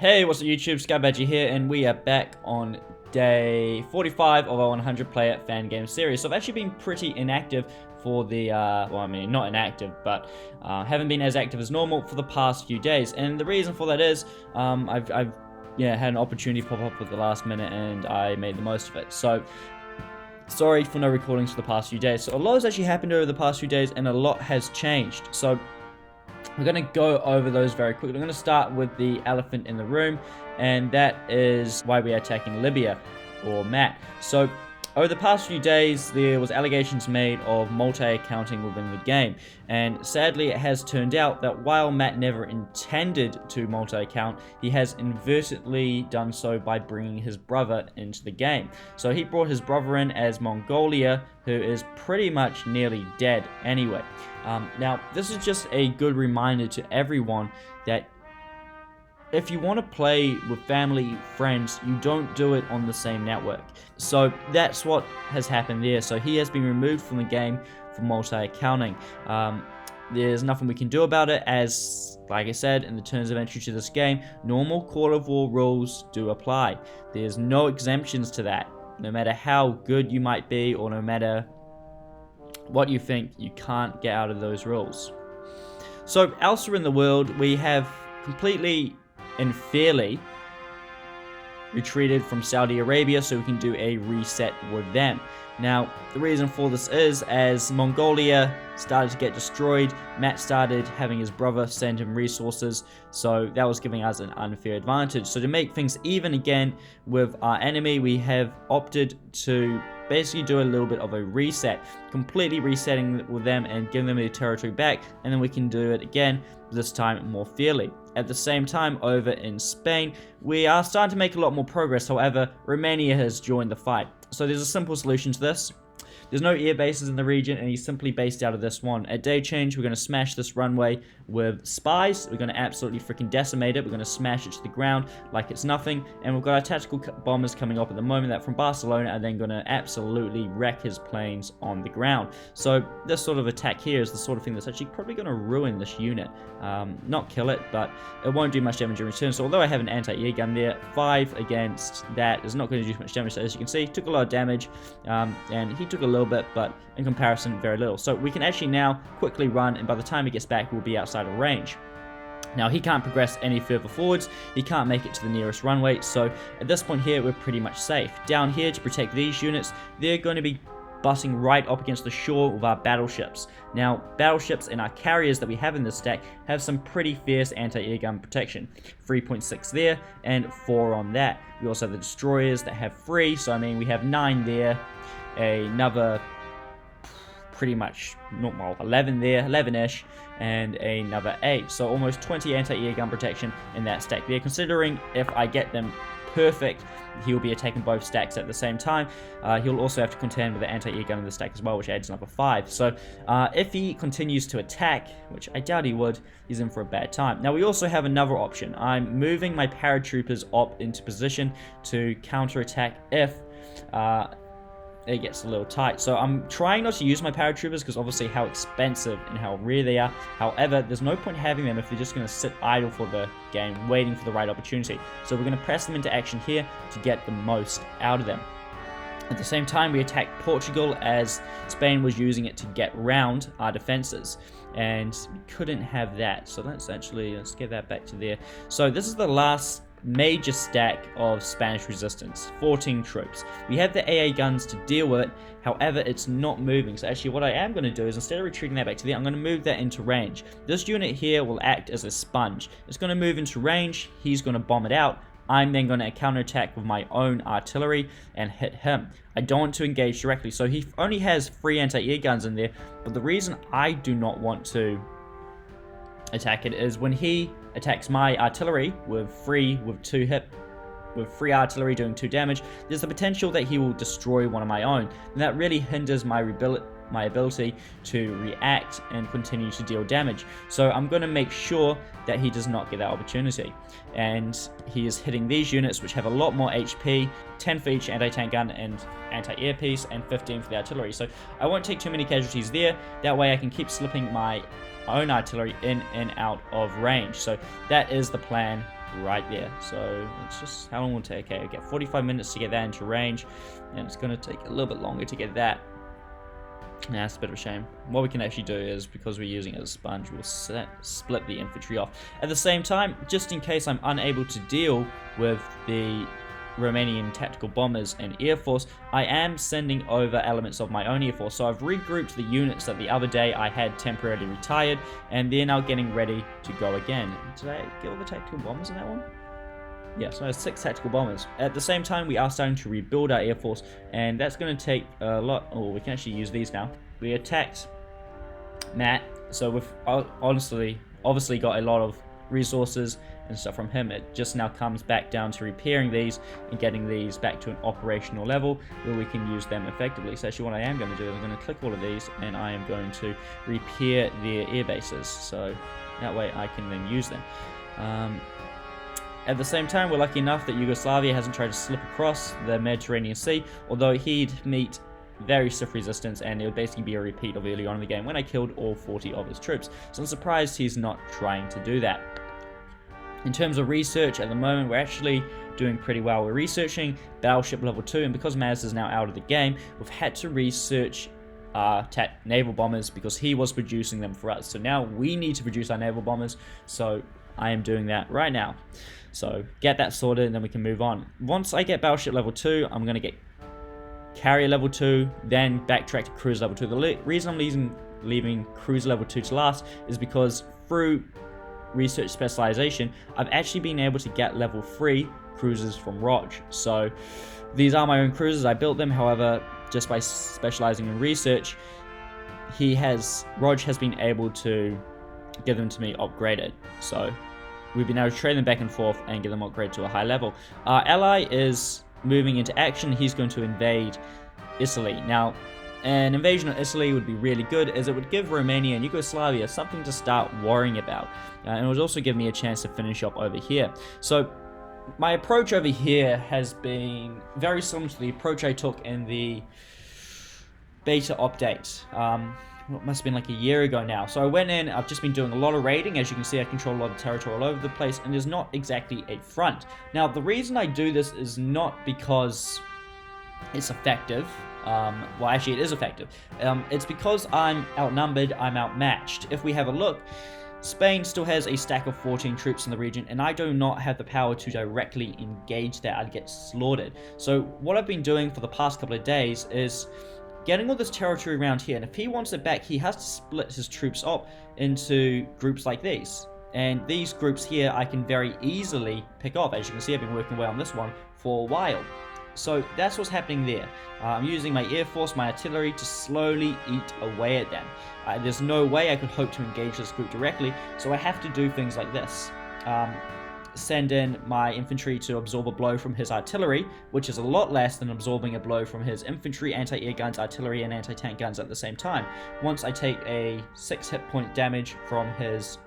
Hey, what's up YouTube, Skybadger here, and we are back on day 45 of our 100 player Fangame series. So I've actually been pretty inactive for the, well, I mean, not inactive, but haven't been as active as normal for the past few days. And the reason for that is, I've had an opportunity pop up at the last minute, and I made the most of it. So, sorry for no recordings for the past few days. So a lot has actually happened over the past few days, and a lot has changed. So we're going to go over those very quickly. I'm going to start with the elephant in the room, and that is why we are attacking Libya, or Matt. So, over the past few days, there was allegations made of multi-accounting within the game, and sadly it has turned out that while Matt never intended to multi-account, he has inadvertently done so by bringing his brother into the game. So he brought his brother in as Mongolia, who is pretty much nearly dead anyway. Now, this is just a good reminder to everyone that if you want to play with family, friends, you don't do it on the same network. So that's what has happened there. So he has been removed from the game for multi-accounting. There's nothing we can do about it, as, like I said, in the terms of entry to this game, normal Call of War rules do apply. There's no exemptions to that. No matter how good you might be, or no matter what you think, you can't get out of those rules. So elsewhere in the world, we have completely and fairly retreated from Saudi Arabia so we can do a reset with them. Now, the reason for this is, as Mongolia started to get destroyed, Matt started having his brother send him resources, so that was giving us an unfair advantage. So to make things even again with our enemy, we have opted to basically do a little bit of a reset, completely resetting with them and giving them their territory back, and then we can do it again, this time more fairly. At the same time, over in Spain, we are starting to make a lot more progress. However, Romania has joined the fight. So there's a simple solution to this. There's no air bases in the region, and he's simply based out of this one. At day change, we're going to smash this runway with spies. We're going to absolutely freaking decimate it. We're going to smash it to the ground like it's nothing. And we've got our tactical bombers coming up at the moment that from Barcelona are then going to absolutely wreck his planes on the ground. So this sort of attack here is the sort of thing that's actually probably going to ruin this unit. Not kill it, but it won't do much damage in return. So although I have an anti-air gun there, 5 against that is not going to do much damage. So as you can see, took a lot of damage, and he took a little bit, but in comparison, very little. So we can actually now quickly run, and by the time he gets back, we'll be outside of range. Now, he can't progress any further forwards, he can't make it to the nearest runway, so at this point here, we're pretty much safe. Down here, to protect these units, they're going to be butting right up against the shore with our battleships. Now, battleships and our carriers that we have in this stack have some pretty fierce anti-air gun protection. 3.6 there, and 4 on that. We also have the destroyers that have 3, so I mean, we have 9 there, another pretty much, well, 11 there, 11-ish, and another 8. So almost 20 anti-air gun protection in that stack there. Considering if I get them perfect, he'll be attacking both stacks at the same time. He'll also have to contend with the anti-air gun in the stack as well, which adds another 5. So if he continues to attack, which I doubt he would, he's in for a bad time. Now we also have another option. I'm moving my paratroopers up into position to counterattack if it gets a little tight. So I'm trying not to use my paratroopers because obviously how expensive and how rare they are. However, there's no point having them if they're just going to sit idle for the game, waiting for the right opportunity. So we're going to press them into action here to get the most out of them. At the same time, we attacked Portugal as Spain was using it to get round our defenses, and we couldn't have that. So let's get that back to there. So this is the last major stack of Spanish resistance, 14 troops. We have the AA guns to deal with it, however it's not moving. So actually what I am going to do is, instead of retreating that back to there, I'm going to move that into range. This unit here will act as a sponge. It's going to move into range, he's going to bomb it out. I'm then going to counterattack with my own artillery and hit him. I don't want to engage directly, so he only has 3 anti-air guns in there, but the reason I do not want to attack it is when he attacks my artillery with 3 artillery doing 2 damage, there's the potential that he will destroy one of my own, and that really hinders my ability to react and continue to deal damage. So I'm going to make sure that he does not get that opportunity, and he is hitting these units which have a lot more HP, 10 for each anti-tank gun and anti-air piece, and 15 for the artillery. So I won't take too many casualties there, that way I can keep slipping my own artillery in and out of range. So that is the plan right there. So it's just, how long will it take? Okay, I get 45 minutes to get that into range, and it's going to take a little bit longer to get that. Nah, that's a bit of a shame. What we can actually do is, because we're using it as a sponge, we'll split the infantry off. At the same time, just in case I'm unable to deal with the Romanian tactical bombers and air force, I am sending over elements of my own air force. So I've regrouped the units that the other day I had temporarily retired, and they're now getting ready to go again. Did I get all the tactical bombers in that one? Yeah, so I have 6 tactical bombers. At the same time, we are starting to rebuild our air force, and that's going to take a lot. Oh, we can actually use these now. We attacked Matt, so we've obviously got a lot of resources and stuff from him. It just now comes back down to repairing these and getting these back to an operational level where we can use them effectively. So actually what I am going to do is I'm going to click all of these, and I am going to repair their air bases, so that way I can then use them. At the same time, we're lucky enough that Yugoslavia hasn't tried to slip across the Mediterranean Sea, although he'd meet very stiff resistance, and it would basically be a repeat of early on in the game when I killed all 40 of his troops. So I'm surprised he's not trying to do that. In terms of research, at the moment, we're actually doing pretty well. We're researching Battleship Level 2, and because Maz is now out of the game, we've had to research naval bombers because he was producing them for us. So now we need to produce our naval bombers, so I am doing that right now. So get that sorted, and then we can move on. Once I get Battleship Level 2, I'm going to get Carrier Level 2, then backtrack to Cruiser Level 2. The reason I'm leaving Cruiser Level 2 to last is because through research specialization, I've actually been able to get level 3 cruisers from Rog. So these are my own cruisers. I built them, however, just by specializing in research, Rog has been able to give them to me upgraded. So we've been able to trade them back and forth and get them upgraded to a high level. Our ally is moving into action. He's going to invade Italy. Now, an invasion of Italy would be really good, as it would give Romania and Yugoslavia something to start worrying about. And it would also give me a chance to finish up over here. So my approach over here has been very similar to the approach I took in the beta update. It must have been like a year ago now. So I went in, I've just been doing a lot of raiding. As you can see, I control a lot of territory all over the place, and there's not exactly a front. Now, the reason I do this is not because it's effective. Well, actually, it is effective. It's because I'm outnumbered, I'm outmatched. If we have a look, Spain still has a stack of 14 troops in the region, and I do not have the power to directly engage that. I'd get slaughtered. So what I've been doing for the past couple of days is getting all this territory around here, and if he wants it back, he has to split his troops up into groups like these. And these groups here I can very easily pick off. As you can see, I've been working away on this one for a while. So that's what's happening there. I'm using my air force, my artillery, to slowly eat away at them. There's no way I could hope to engage this group directly, so I have to do things like this. Send in my infantry to absorb a blow from his artillery, which is a lot less than absorbing a blow from his infantry, anti-air guns, artillery, and anti-tank guns at the same time. Once I take a 6 hit point damage from his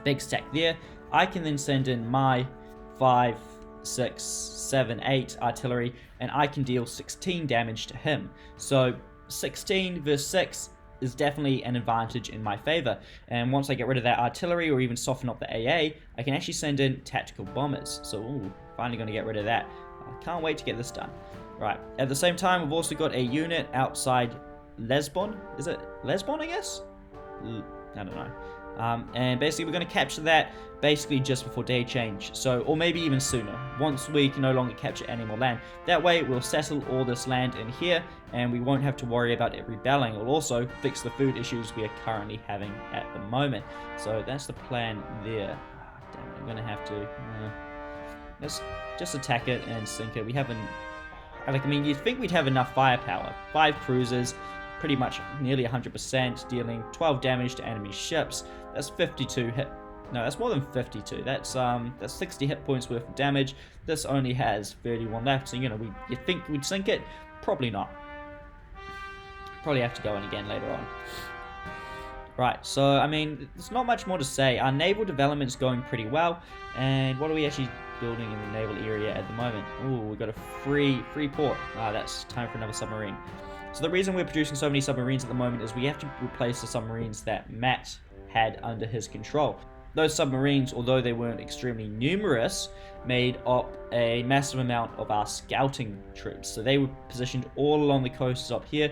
big stack there, I can then send in my 5, 6, 7, 8 artillery, and I can deal 16 damage to him. So 16 versus 6 is definitely an advantage in my favor. And once I get rid of that artillery, or even soften up the AA, I can actually send in tactical bombers. So finally going to get rid of that. I can't wait to get this done. Right, at the same time, we've also got a unit outside Lesbon. Is it Lesbon, I guess? I don't know. And basically we're going to capture that basically just before day change, so, or maybe even sooner, once we can no longer capture any more land. That way we'll settle all this land in here, and we won't have to worry about it rebelling. We'll also fix the food issues we are currently having at the moment. So that's the plan there. Damn it, I'm going to have to let's just attack it and sink it. We haven't, like, I mean, you'd think we'd have enough firepower. 5 cruisers, pretty much nearly 100%, dealing 12 damage to enemy ships. That's 52 hit. No, that's more than 52. That's 60 hit points worth of damage. This only has 31 left. So, you know, you think we'd sink it? Probably not. Probably have to go in again later on. Right, so, I mean, there's not much more to say. Our naval development's going pretty well. And what are we actually building in the naval area at the moment? Ooh, we've got a free port. That's time for another submarine. So the reason we're producing so many submarines at the moment is we have to replace the submarines that Matt had under his control. those submarines, although they weren't extremely numerous, made up a massive amount of our scouting troops. So they were positioned all along the coasts up here,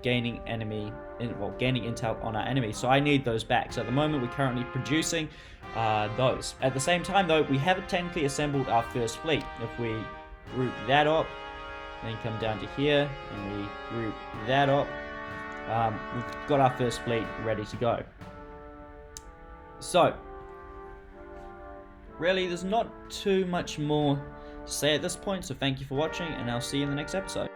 gaining intel on our enemy. So I need those back. So at the moment we're currently producing those. At the same time though, we haven't technically assembled our first fleet. If we group that up, then come down to here and we group that up, we've got our first fleet ready to go. So really there's not too much more to say at this point, so thank you for watching and I'll see you in the next episode.